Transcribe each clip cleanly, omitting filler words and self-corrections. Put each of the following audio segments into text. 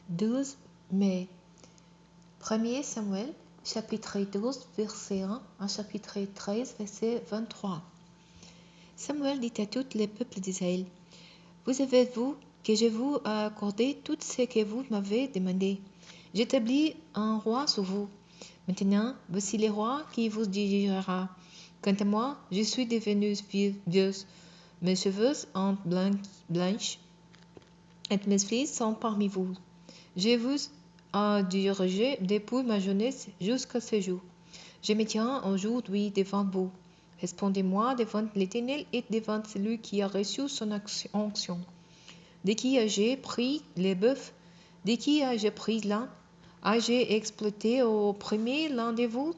12 mai. 1er Samuel, chapitre 12, verset 1 à chapitre 13, verset 23. Samuel dit à tous les peuples d'Israël, « Vous savez-vous que je vous ai accordé tout ce que vous m'avez demandé. J'établis un roi sur vous. Maintenant, voici le roi qui vous dirigera. Quant à moi, je suis devenue vieuse. Mes cheveux sont blanches et mes fils sont parmi vous. Je vous ai dirigé depuis ma jeunesse jusqu'à ce jour. Je me tiens aujourd'hui devant vous. Répondez-moi devant l'Éternel et devant celui qui a reçu son onction. De qui ai-je pris les bœufs? De qui ai-je pris l'âne? Ai-je exploité au premier l'un de vous?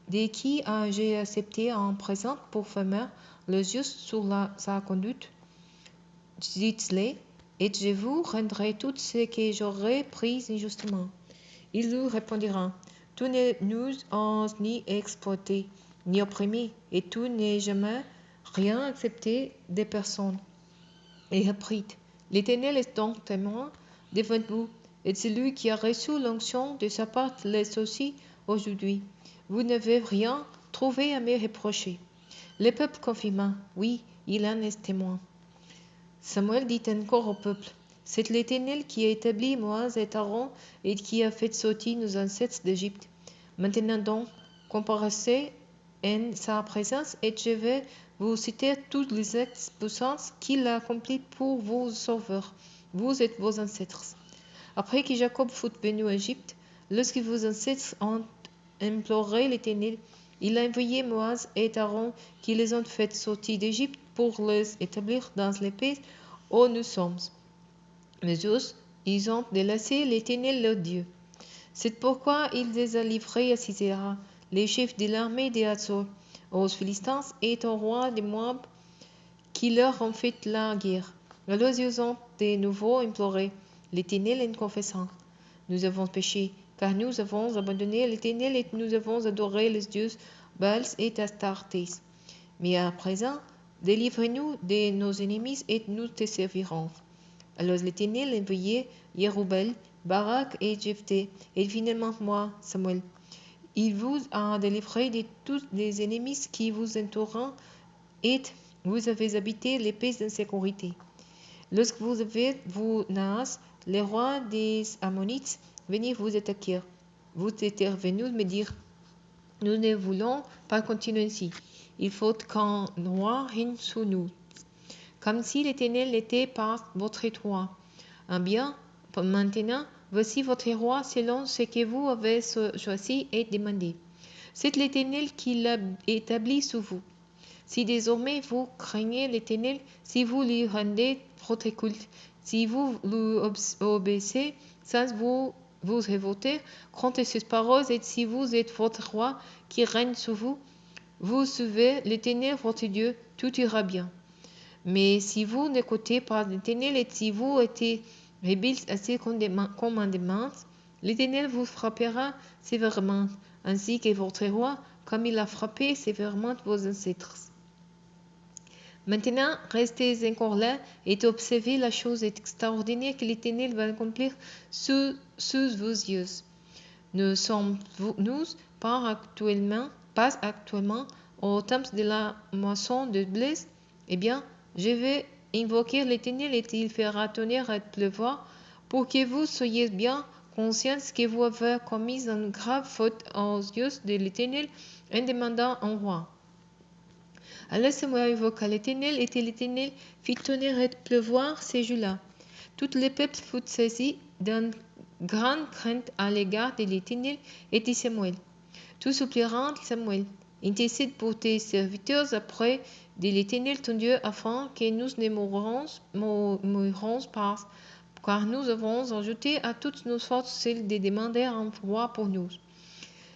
De qui ai-je accepté un présent pour faire le juste sur sa conduite? Dites-le, et je vous rendrai tout ce que j'aurai pris injustement. Il lui répondira, tu ne nous as ni exploité, ni opprimé, et tu n'as jamais rien accepté de personne. Et reprit, l'Éternel est donc témoin devant vous, et celui qui a reçu l'onction de sa part l'est aussi aujourd'hui. Vous n'avez rien trouvé à me reprocher. Le peuple confirma, oui, il en est témoin. Samuel dit encore au peuple, c'est l'Éternel qui a établi Moïse et Aaron et qui a fait sortir nos ancêtres d'Égypte. Maintenant donc, comparaissez en sa présence et je vais vous citer toutes les actes puissants qu'il a accomplis pour vous sauver, vous et vos ancêtres. Après que Jacob fut venu à Égypte, lorsque vos ancêtres ont imploré l'Éternel, il a envoyé Moïse et Aaron qui les ont fait sortir d'Égypte pour les établir dans les pays où nous sommes. Mais eux, ils ont délaissé l'Éternel leur Dieu. C'est pourquoi il les a livrés à Sisera, les chefs de l'armée d'Azor, aux Philistins et au roi de Moab, qui leur ont fait la guerre. Alors ils ont de nouveau imploré l'Éternel en confessant, « Nous avons péché, car nous avons abandonné l'Éternel et nous avons adoré les dieux Baals et Astartés. Mais à présent, délivre-nous de nos ennemis et nous te servirons. » Alors l'Éternel envoyait Jérubbal, Barak et Jephthé, et finalement moi, Samuel. Il vous a délivré de tous les ennemis qui vous entourent et vous avez habité les pays d'insécurité. Lorsque vous avez vu Naas, le roi des Ammonites, venir vous attaquer, vous êtes venus me dire, nous ne voulons pas continuer ainsi. Il faut qu'un roi règne sur nous, comme si l'Éternel n'était pas votre roi. Eh bien, maintenant, voici votre roi selon ce que vous avez choisi et demandé. C'est l'Éternel qui l'a établi sur vous. Si désormais vous craignez l'Éternel, si vous lui rendez votre culte, si vous lui obéissez sans vous révolter contre ses paroles et si vous êtes votre roi qui règne sur vous, vous suivez l'Éternel votre Dieu, tout ira bien. Mais si vous n'écoutez pas l'Éternel et si vous êtes rebelles à ses commandements, l'Éternel vous frappera sévèrement, ainsi que votre roi, comme il a frappé sévèrement vos ancêtres. Maintenant, restez encore là et observez la chose extraordinaire que l'Éternel va accomplir sous vos yeux. Ne sommes-nous pas actuellement au temps de la moisson de blé? Eh bien, je vais invoquer l'Éternel et il fera tonnerre et pleuvoir pour que vous soyez bien conscients que vous avez commis une grave faute aux yeux de l'Éternel en demandant un roi. Alors Samuel invoqua l'Éternel, et l'Éternel fit tonnerre et pleuvoir ces jours-là. Tout le peuple fut saisi d'une grande crainte à l'égard de l'Éternel et de Samuel. Tout suppliant Samuel, intercède pour tes serviteurs auprès de l'Éternel ton Dieu, afin que nous ne mourrons pas, car nous avons ajouté à toutes nos fautes celle de demander un roi pour nous.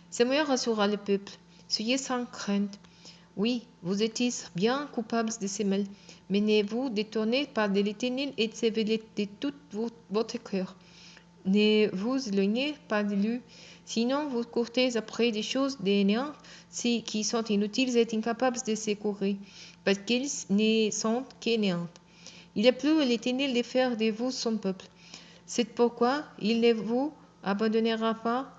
Samuel rassura le peuple, soyez sans crainte. Oui, vous étiez bien coupables de ces mal, mais ne vous détournez pas de l'Éternel et servez-le de tout votre cœur. Ne vous éloignez pas de lui, sinon vous courez après des choses dénéantes qui sont inutiles et incapables de secourir, parce qu'elles ne sont que néantes. Il a plu à l'Éternel de faire de vous son peuple. C'est pourquoi il ne vous abandonnera pas,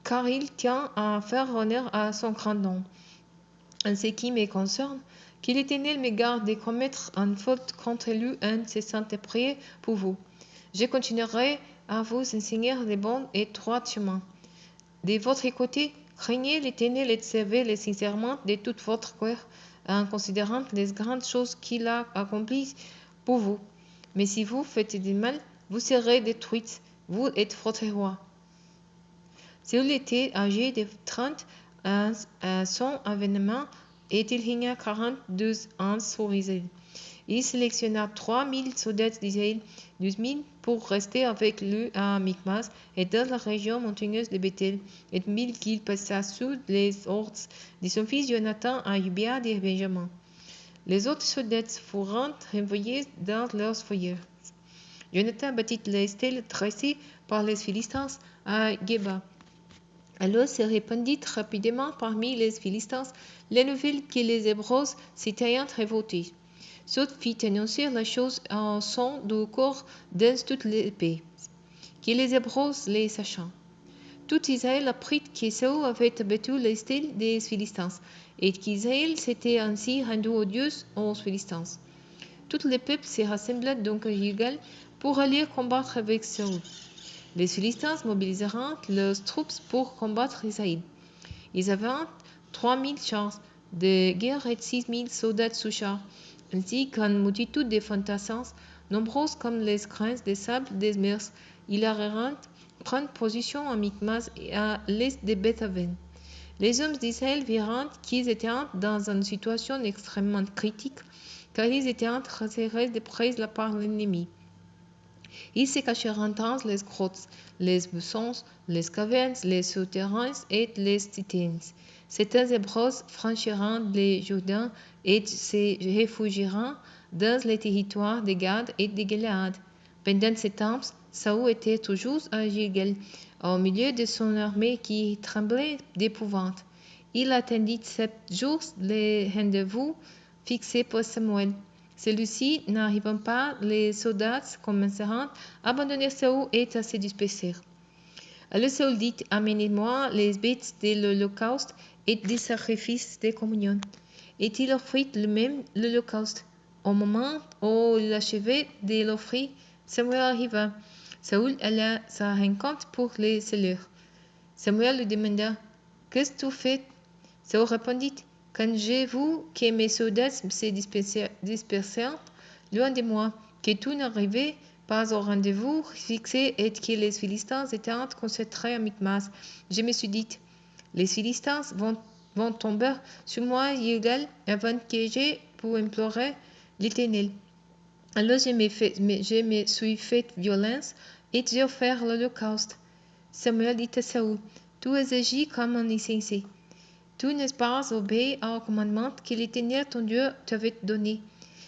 car il tient à faire honneur à son grand nom. En ce qui me concerne, que l'Éternel me garde de commettre une faute contre lui un cessant de prier pour vous. Je continuerai à vous enseigner les bons et droits chemins. De votre côté, craignez l'Éternel et servez-le sincèrement de tout votre cœur, en considérant les grandes choses qu'il a accomplies pour vous. Mais si vous faites du mal, vous serez détruits, vous et votre roi. Saül était âgé de 30 ans à son avènement et il régna 42 ans sur Israël. Il sélectionna 3000 soldats d'Israël, 12 000 pour rester avec lui à Michmas et dans la région montagneuse de Bethel, et 1000 qu'il passa sous les ordres de son fils Jonathan à Gibea de Benjamin. Les autres soldats furent renvoyés dans leurs foyers. Jonathan bâtit les stèles dressées par les Philistins à Geba. Alors se répandit rapidement parmi les Philistins la nouvelle que les Hébreux s'étaient révoltés. Saul fit annoncer la chose en son du corps dans toute l'épée, que les Hébreux les sachant. Tout Israël apprit que Saül avait abattu les stèles des Philistins, et qu'Israël s'était ainsi rendu odieux aux Philistins. Tout le peuple se rassembla donc à Gilgal pour aller combattre avec Saül. Les Philistins mobilisèrent leurs troupes pour combattre Israël. Ils avaient 3000 chars de guerre et 6000 soldats sous chars, ainsi qu'une multitude de fantassins, nombreuses comme les grains de sable des mers. Ils arrivèrent prendre position à Michmas et à l'est de Beth-aven. Les hommes d'Israël virent qu'ils étaient dans une situation extrêmement critique, car ils étaient attirés de près par l'ennemi. Ils se cachèrent dans les grottes, les buissons, les cavernes, les souterrains et les citernes. Certains Hébreux franchirent le Jourdain et se réfugièrent dans les territoires de Gad et de Galaad. Pendant ce temps, Saül était toujours à Gilgal, au milieu de son armée qui tremblait d'épouvante. Il attendit 7 jours le rendez-vous fixé pour Samuel. Celui-ci n'arrivant pas, les soldats commencèrent à abandonner Saül et à se disperser. Alors Saül dit, amenez-moi les bêtes de l'Holocauste et des sacrifices de communion. Et il offrit lui-même l'Holocauste. Au moment où il achevait de l'offrir, Samuel arriva. Saül alla à sa rencontre pour le saluer. Samuel lui demanda, qu'est-ce que tu fais? Saül répondit, quand j'ai vu que mes soldats se dispersèrent loin de moi, que tout n'arrivait pas au rendez-vous fixé et que les Philistins étaient concentrés à Michmas, je me suis dit, les Philistins vont tomber sur moi Gilgal avant que j'ai pu implorer l'Éternel. Alors je me suis fait violence et j'ai offert l'Holocauste. Samuel dit à Saül, tu as agi comme un insensé. Tu n'as pas obéi au commandement que l'Éternel ton Dieu t'avait donné.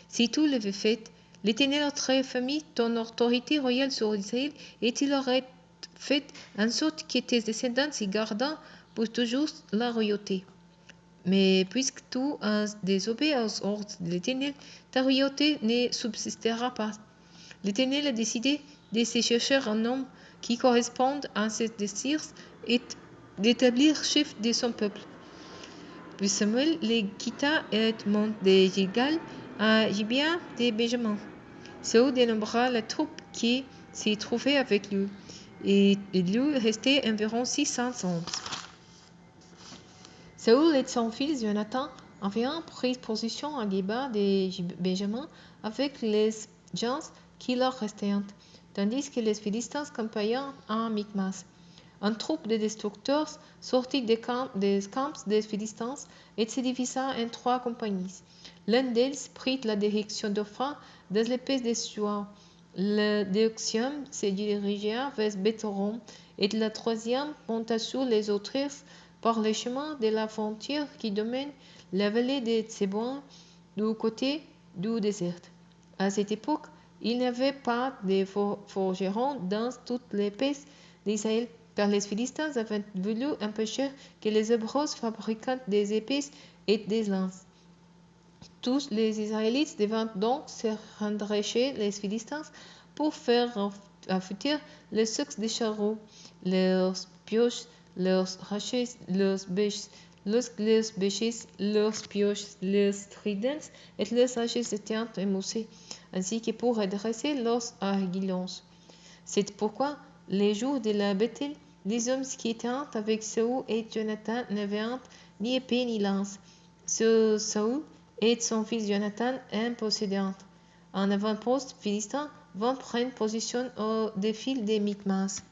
Si tu l'avais fait, l'Éternel aurait affirmé ton autorité royale sur Israël et il aurait fait en sorte que tes descendants y gardent pour toujours la royauté. Mais puisque tu as désobéi aux ordres de l'Éternel, ta royauté ne subsistera pas. L'Éternel a décidé de se chercher un homme qui corresponde à ses désirs et d'établir chef de son peuple. Puis Samuel les quitta et monta de Gilgal à Gibea de Benjamin. Saül dénombra la troupe qui s'y trouvait avec lui, et il lui restait environ 600 hommes. Saül et son fils Jonathan avaient pris position à Gibea de Benjamin avec les gens qui leur restaient, tandis que les Philistins campaient à Michmas. Une troupe de destructeurs sortit des camps des Philistins et se divisa en 3 compagnies. L'un d'elles prit la direction d'Ophra dans les pays de Suar. La deuxième se dirigea vers Beth-horon et la troisième monta sur les autres par le chemin de la frontière qui domine la vallée de Tseboin du côté du désert. À cette époque, il n'y avait pas de forgerons dans toutes les pays d'Israël, car les Philistins avaient voulu empêcher que les Hébreux fabriquent des épées et des lances. Tous les Israélites devaient donc se rendre chez les Philistins pour faire futur le succès des charreaux, leurs pioches, leurs haches, leurs bêches, leurs pioches, leurs tridents et leurs haches étaient émoussés, ainsi que pour redresser leurs aiguillons. C'est pourquoi, les jours de la bataille, les hommes qui étaient avec Saül et Jonathan n'avaient ni épée ni lance. Saül et son fils Jonathan en possédaient. Un avant-poste philistin vint prendre position au défi des Michmas.